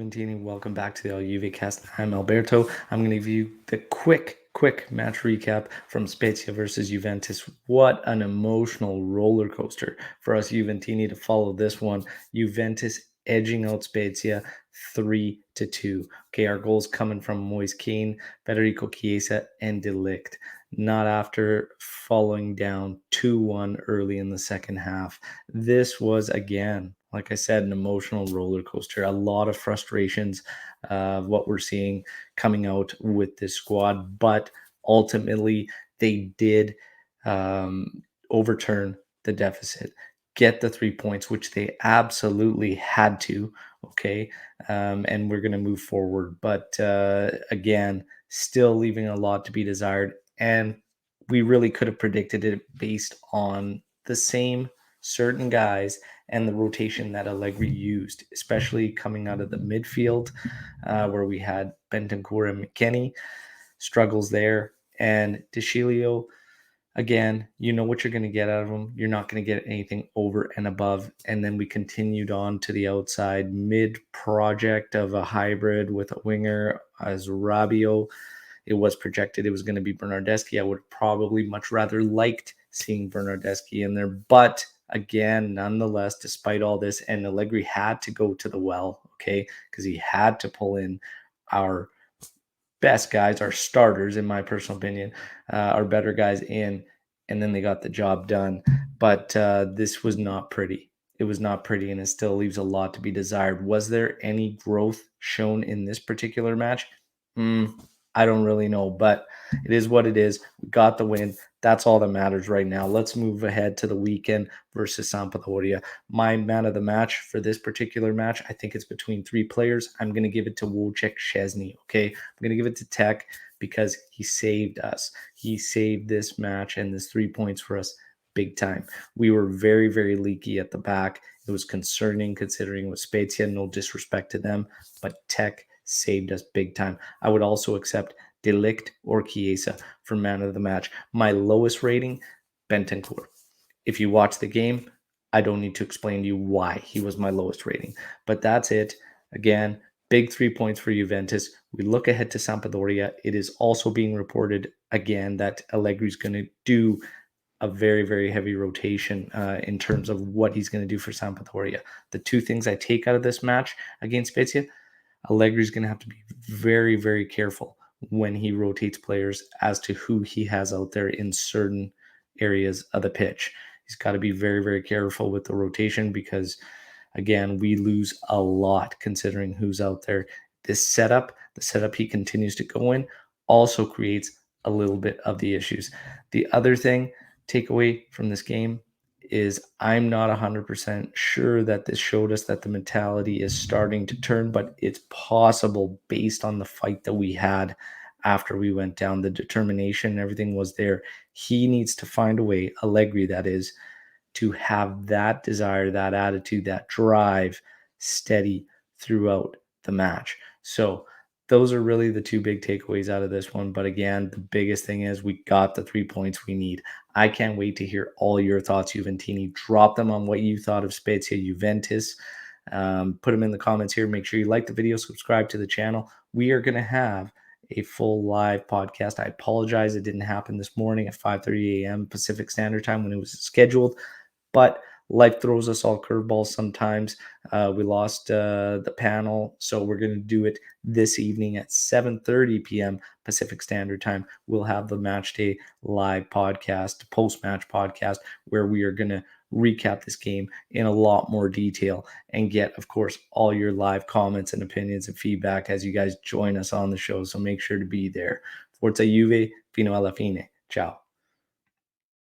Juventini. Welcome back to the All Juve cast. I'm Alberto. I'm going to give you the quick match recap from Spezia versus Juventus. What an emotional roller coaster for us Juventini to follow this one. Juventus edging out Spezia 3-2. Okay, our goals coming from Moise Kean, Federico Chiesa, and De Ligt. Not after following down 2-1 early in the second half. This was, again, like I said, an emotional roller coaster. A lot of frustrations of what we're seeing coming out with this squad. But ultimately, they did overturn the deficit, get the 3 points, which they absolutely had to. Okay. And we're going to move forward. But again, still leaving a lot to be desired. And we really could have predicted it based on the same certain guys and the rotation that Allegri used, especially coming out of the midfield, where we had Bentancur and McKennie, struggles there. And DeCilio, again, you know what you're going to get out of him. You're not going to get anything over and above. And then we continued on to the outside mid-project of a hybrid with a winger as Rabiot. It was projected it was going to be Bernardeschi. I would probably much rather liked seeing Bernardeschi in there. But again, nonetheless, despite all this, and Allegri had to go to the well, okay, because he had to pull in our best guys, our starters, in my personal opinion, our better guys in, and then they got the job done. But this was not pretty. It was not pretty, and it still leaves a lot to be desired. Was there any growth shown in this particular match? I don't really know, but it is what it is. We got the win. That's all that matters right now. Let's move ahead to the weekend versus Sampdoria. My man of the match for this particular match, I think it's between three players. I'm going to give it to Wojciech Szczesny, okay? I'm going to give it to Tech because he saved us. He saved this match and this 3 points for us big time. We were very leaky at the back. It was concerning considering it was Spezia. No disrespect to them, but Tech saved us big time. I would also accept De Ligt or Chiesa for man of the match. My lowest rating, Bentancur. If you watch the game, I don't need to explain to you why he was my lowest rating. But that's it. Again, big 3 points for Juventus. We look ahead to Sampdoria. It is also being reported again that Allegri's going to do a very heavy rotation in terms of what he's going to do for Sampdoria. The two things I take out of this match against Spezia, Allegri's going to have to be very careful when he rotates players as to who he has out there in certain areas of the pitch. He's got to be very careful with the rotation because, again, we lose a lot considering who's out there. This setup, the setup he continues to go in, also creates a little bit of the issues. The other thing, takeaway from this game, is I'm not 100% sure that this showed us that the mentality is starting to turn, but it's possible based on the fight that we had after we went down. The determination, everything was there. He needs to find a way, Allegri that is, to have that desire, that attitude, that drive steady throughout the match. So those are really the two big takeaways out of this one. But again, the biggest thing is we got the 3 points we need. I can't wait to hear all your thoughts, Juventini. Drop them on what you thought of Spezia Juventus. Put them in the comments here. Make sure you like the video, subscribe to the channel. We are going to have a full live podcast. I apologize it didn't happen this morning at 5:30 a.m. Pacific Standard Time when it was scheduled, but life throws us all curveballs sometimes. We lost the panel, so we're going to do it this evening at 7:30 p.m. Pacific Standard Time. We'll have the Match Day live podcast, post-match podcast, where we are going to recap this game in a lot more detail and get, of course, all your live comments and opinions and feedback as you guys join us on the show. So make sure to be there. Forza Juve, fino alla fine. Ciao.